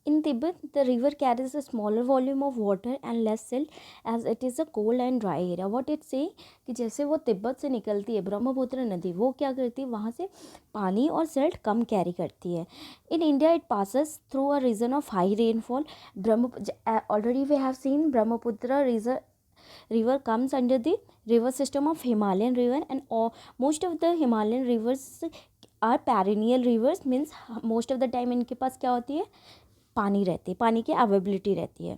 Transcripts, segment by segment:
In Tibet, the river carries a smaller volume of water and less silt as it is a cold and dry area. What it say कि जैसे वो तिब्बत से निकलती है ब्रह्मपुत्र नदी, वो क्या करती है, वहाँ से पानी और सिल्ट कम कैरी करती है. In India, it passes through a region of high rainfall. Already we have seen Brahmaputra river comes under the river system of Himalayan river, and most of the Himalayan rivers are perennial rivers, means most of the time इनके पास क्या होती है, पानी रहती है, पानी की availability रहती है.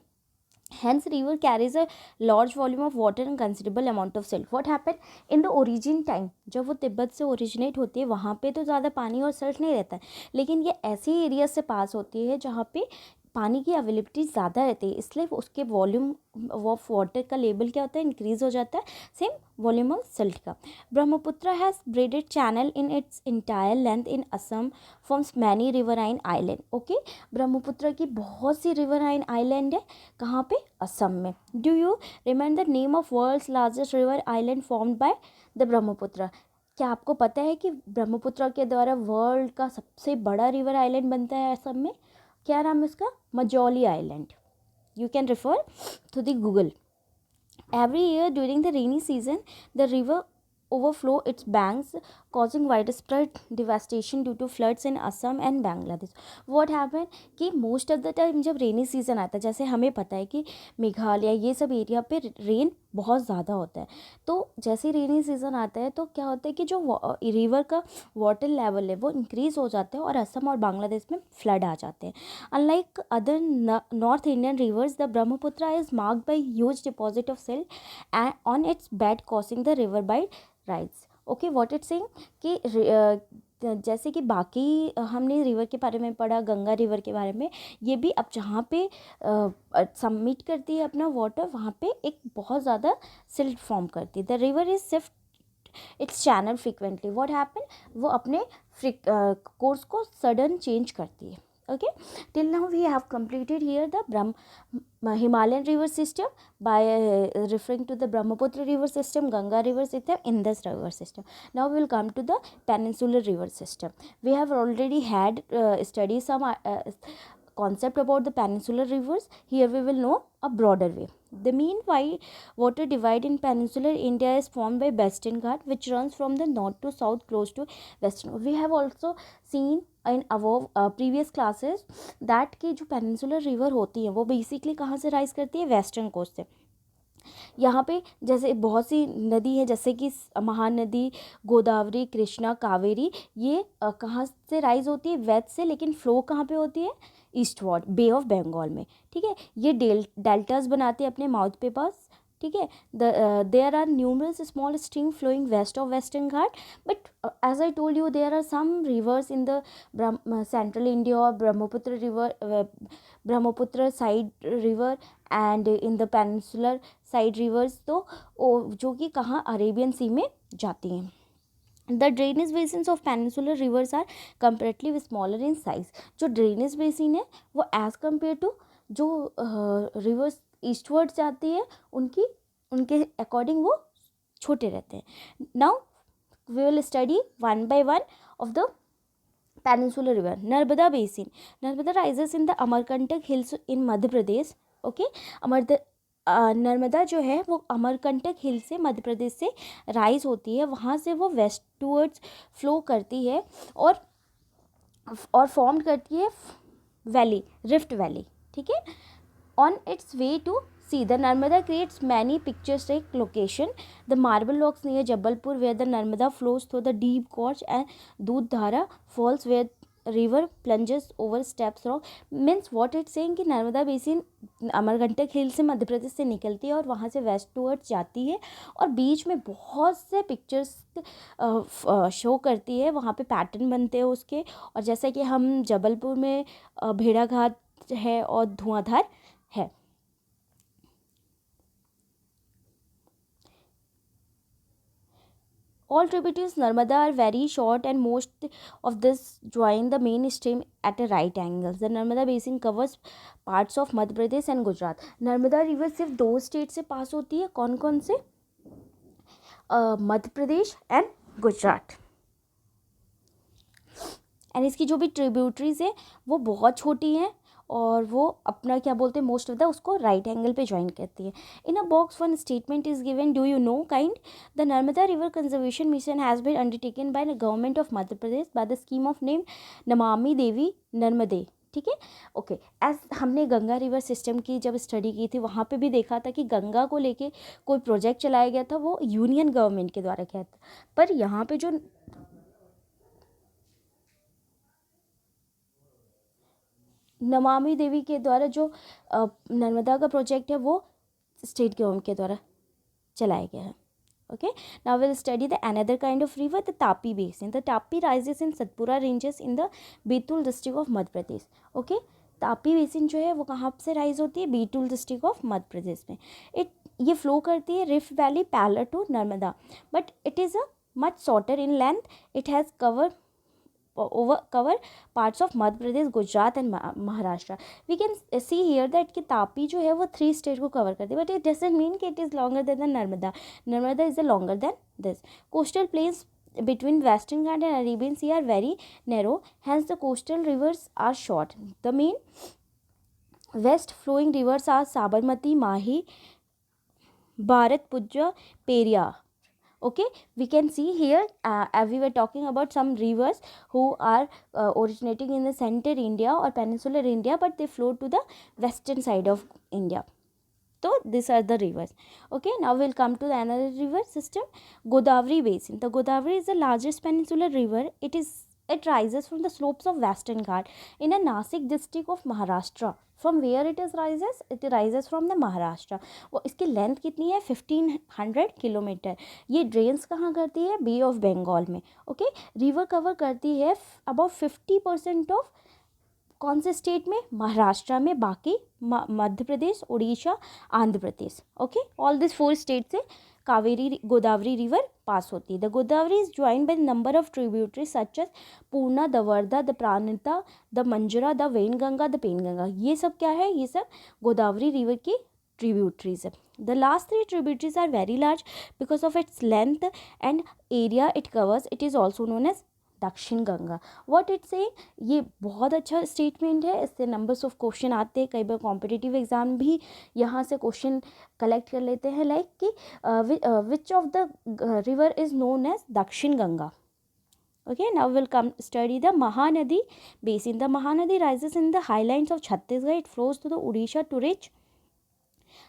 Hence, river carries a large volume of water and considerable amount of silt. What happened in the origin time, जब वो तिब्बत से ओरिजिनेट होती है वहाँ पे तो ज़्यादा पानी और सिल्ट नहीं रहता है, लेकिन ये ऐसी एरिया से पास होती है जहाँ पे पानी की अवेलेबिलिटी ज़्यादा रहती है, इसलिए उसके वॉल्यूम ऑफ वाटर का लेवल क्या होता है, इंक्रीज़ हो जाता है, सेम वॉल्यूम ऑफ सिल्ट का. Brahmaputra has braided channel in its entire length in Assam forms many riverine island. Okay, Brahmaputra की बहुत सी रिवराइन आइलैंड है, कहाँ पे, असम में. Do you remember the name of world's largest river island formed by the Brahmaputra. क्या आपको पता है कि ब्रह्मपुत्र के द्वारा वर्ल्ड का सबसे बड़ा रिवर आइलैंड बनता है असम में, क्या नाम है उसका, Majauli island. You can refer to the Google. Every year during the rainy season, the river overflow its banks, causing widespread devastation due to floods in Assam and Bangladesh. What happened कि most of the time जब rainy season आता है, जैसे हमें पता है कि मेघालय ये सब एरिया पे रेन बहुत ज़्यादा होता है, तो जैसे रेनी सीज़न आता है तो क्या होता है कि जो रिवर का वाटर लेवल है वो इंक्रीज़ हो जाता है और असम और बांग्लादेश में फ्लड आ जाते हैं. Unlike other North Indian rivers, the Brahmaputra is marked by huge deposit of silt on its bed, causing the river by rise. Okay, what it's saying कि जैसे कि बाकी हमने रिवर के बारे में पढ़ा, गंगा रिवर के बारे में, ये भी अब जहाँ पे सबमिट करती है अपना वाटर, वहाँ पे एक बहुत ज़्यादा सिल्ट फॉर्म करती है. The river is shift it's channel frequently. What happen, वो अपने कोर्स को सडन चेंज करती है. Okay, till now we have completed here the Himalayan river system by referring to the Brahmaputra river system, Ganga river system, Indus river system. Now we will come to the peninsular river system. We have already had studied some concept about the peninsular rivers. Here we will know a broader way. The mean water divide in peninsular India is formed by Western Ghat, which runs from the north to south close to Western. We have also seen in above previous classes that की जो peninsular river होती है वो basically कहाँ से rise करती है, western coast से. यहाँ पे जैसे बहुत सी नदी है, जैसे कि महानदी, गोदावरी, कृष्णा, कावेरी, ये कहाँ से राइज होती है, वेस्ट से, लेकिन फ्लो कहाँ पे होती है, ईस्टवर्ड, बे ऑफ बंगाल में. ठीक है, ये डेल्टास बनाते हैं अपने माउथ पे पास. ठीक है, there are numerous small streams flowing west of Western Ghat, but as I told you, there are some rivers in the central India or Brahmaputra river, Brahmaputra side river, and in the peninsular side rivers, तो जो कि कहाँ, Arabian सी में जाती हैं. The drainage basins of peninsular rivers are comparatively smaller in size. जो drainage basin है वो as compared to जो rivers ईस्टवर्ड जाती है उनके अकॉर्डिंग वो छोटे रहते हैं. Now we will study one by one of the peninsular river. Narmada basin. Narmada rises in the Amarkantak hills in Madhya Pradesh. Okay, Narmada जो है वो अमरकंटक हिल से मध्य प्रदेश से राइज होती है, वहाँ से वो वेस्ट टूवर्ड्स फ्लो करती है और फॉर्म करती है वैली, रिफ्ट वैली. ठीक है, on its way to sea, the Narmada creates many picturesque location. The marble rocks near Jabalpur, where the Narmada flows through the deep gorge, and Dudhara falls where river plunges over steps rock. Means what it's saying कि Narmada basin Amarkantak हिल से मध्य प्रदेश से निकलती है और वहाँ से waste towards जाती है और बीच में बहुत से पिक्चर्स शो करती है, वहाँ पे पैटर्न बनते हैं उसके. और जैसा कि हम जबलपुर में भेड़ाघाट है और धुआंधार है. All tributaries Narmada are very short and most of this join the main stream at a right angle. The Narmada basin covers parts of Madhya Pradesh and Gujarat. Narmada river सिर्फ 2 स्टेट से पास होती है, कौन कौन से, Madhya Pradesh and Gujarat. And इसकी जो भी ट्रिब्यूटरीज है वो बहुत छोटी हैं और वो अपना क्या बोलते हैं मोस्ट ऑफ द उसको राइट एंगल पे ज्वाइन करती है. In a box one statement is given, do you know kind. The Narmada river conservation mission has been undertaken by the government of Madhya Pradesh by the scheme of name Namami Devi नर्मदे. ठीक है, okay. As हमने Ganga river system की जब study की थी वहाँ पे भी देखा था कि गंगा को लेके कोई प्रोजेक्ट चलाया गया था, वो यूनियन गवर्नमेंट के द्वारा किया था. पर यहाँ पे जो नमामि देवी के द्वारा जो नर्मदा का प्रोजेक्ट है वो स्टेट गवर्नमेंट के द्वारा चलाया गया है. Okay, now we'll study the another kind of river, the Tapi basin. The Tapi rises in Satpura ranges in the Betul district of Madhya Pradesh. Okay, Tapi basin जो है वो कहाँ से राइज होती है, बीटूल डिस्ट्रिक्ट ऑफ मध्य प्रदेश में. ये फ्लो करती है rift valley parallel to Narmada, but it is a much shorter in length. It has cover parts of Madhya Pradesh, Gujarat and Maharashtra. We can see here that कि तापी जो है वो 3 स्टेट को कवर करती है, बट इट डजंट मीन कि it is longer than the Narmada. Narmada is longer than this. Coastal planes between Western Ghat and Arabian Sea are very narrow, hence the coastal rivers are short. The main west flowing rivers are Sabarmati, Mahi, Bharatpuzha, Periyar. Okay, we can see here we were talking about some rivers who are originating in the center India or peninsular India, but they flow to the western side of India. So these are the rivers. Okay, now we'll come to the another river system, Godavari basin. The Godavari is the largest peninsular river. It rises from the slopes of Western Ghat in a Nasik district of Maharashtra. From where it rises? It rises from the Maharashtra. वो इसकी length कितनी है, 1500 kilometre. ये drains कहाँ करती है, बे of Bengal में. Okay, river cover करती है अबाउट 50% ऑफ कौन से स्टेट में, महाराष्ट्र में, बाकी Madhya Pradesh, Odisha, Andhra Pradesh. Okay, all this 4 state से कावेरी गोदावरी रिवर पास होती है. The Godavari is join by number of tributary such as Purna, the Wardha, the Pranita, the Manjra, the Wainganga, the Penganga. ये सब क्या है, ये सब गोदावरी रिवर की tributaries. The last 3 tributaries are very large because of its length and area it covers. It is also known as दक्षिण Ganga. What it से, ये बहुत अच्छा स्टेटमेंट है, इससे नंबर्स ऑफ क्वेश्चन आते हैं. कई बार कॉम्पिटिटिव एग्जाम भी यहाँ से क्वेश्चन कलेक्ट कर लेते हैं, लाइक कि which of the river is known as Dakshin Ganga. Okay, now we'll come study the Mahanadi basin. The Mahanadi rises in the highlands of Chhattisgarh. It flows to the Odisha to reach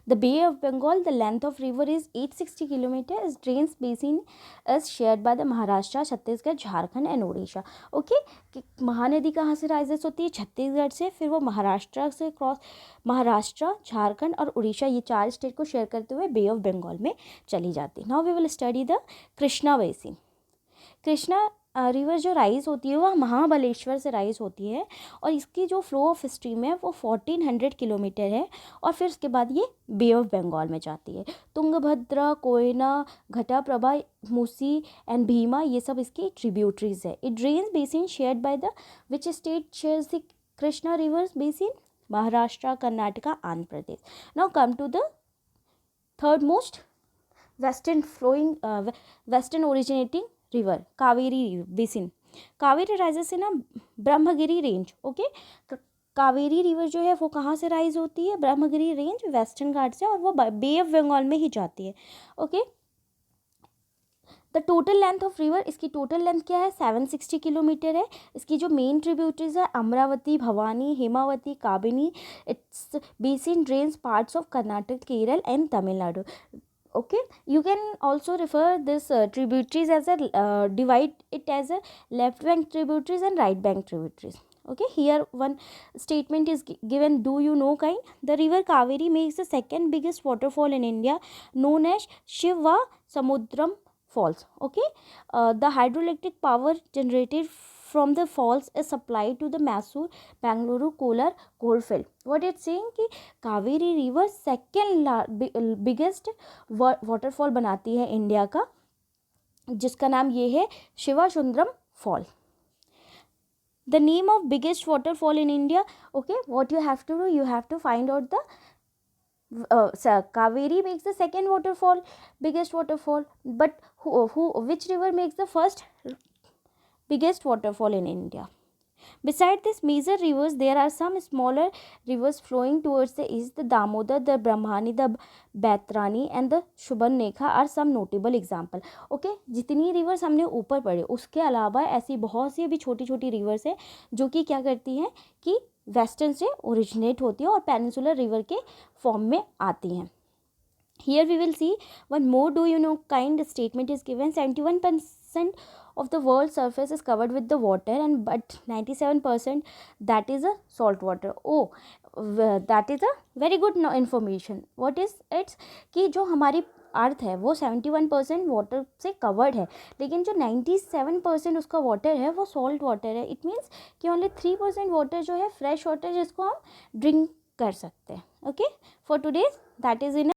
the Bay of Bengal. The length of river is 860 km. Its drains basin is shared by the Maharashtra, Chhattisgarh, Jharkhand and Odisha. Okay, Mahanadi कहाँ से rises होती है, छत्तीसगढ़ से, फिर वो महाराष्ट्र से cross, Maharashtra, Jharkhand और उड़ीसा, ये 4 स्टेट को शेयर करते हुए बे ऑफ बंगाल में चली जाती है. Now we will study the Krishna basin. Krishna river जो राइज होती है वह महाबलेश्वर से राइज होती है, और इसकी जो फ्लो ऑफ स्ट्रीम है वो 1400 किलोमीटर है, और फिर उसके बाद ये बे ऑफ बंगाल में जाती है. तुंगभद्रा, कोयना, घटाप्रभा, मूसी एंड भीमा, ये सब इसकी ट्रिब्यूटरीज है. It drains basin shared by the which state shares the Krishna river's basin, Maharashtra, Karnataka, Andhra Pradesh. Now come to the third most western originating river, Kaveri basin. Kaveri rises in Brahmagiri range. Okay, Kaveri river जो है वो कहाँ से राइज होती है, ब्रह्मगिरी रेंज, वेस्टर्न घाट से, और वो बे ऑफ बंगाल में ही जाती है. Okay, the total length of river, इसकी टोटल लेंथ क्या है, 760 किलोमीटर है. इसकी जो मेन ट्रिब्यूटरीज है Amaravati, Bhavani, Hemavati, Kabini. Its basin drains parts of Karnataka, Kerala and Tamil Nadu. Okay, you can also refer this tributaries as a divide it as a left bank tributaries and right bank tributaries. Okay, here one statement is given, do you know kind. The river Kaveri makes the second biggest waterfall in India, known as Shiva Samudram Falls. Okay, the hydroelectric power generated from the falls is supplied to the Mysore, Bangalore, Kolar coalfield. What it's saying कि Kaveri river second biggest waterfall बनाती है India का, जिसका नाम ये है Shiva Sundaram fall. The name of biggest waterfall in India. Okay, what you have to do, you have to find out the Kaveri makes the second waterfall, biggest waterfall, but which river makes the first biggest waterfall in India? Beside these major rivers, there are some smaller rivers flowing towards the east. The Damodar, the Brahmani, the Baitarani and the Subarnekha are some notable example. Okay, जितनी rivers हमने ऊपर पढ़े उसके अलावा ऐसी बहुत सी अभी छोटी छोटी rivers है जो कि क्या करती हैं कि वेस्टर्न से ओरिजिनेट होती है और पेनिनसुलर रिवर के फॉर्म में आती हैं. Here we will see one more do you know kind statement is given. 71% of the world's surface is covered with the water and but 97% that is a salt water. Oh, that is a very good information. What is it कि जो हमारी अर्थ है वो 71% water से covered है, लेकिन जो 97% उसका वाटर है वो सॉल्ट वाटर है. इट मीन्स कि ओनली 3% वाटर जो है फ्रेश वाटर जिसको हम ड्रिंक कर सकते हैं. Okay, for today that is in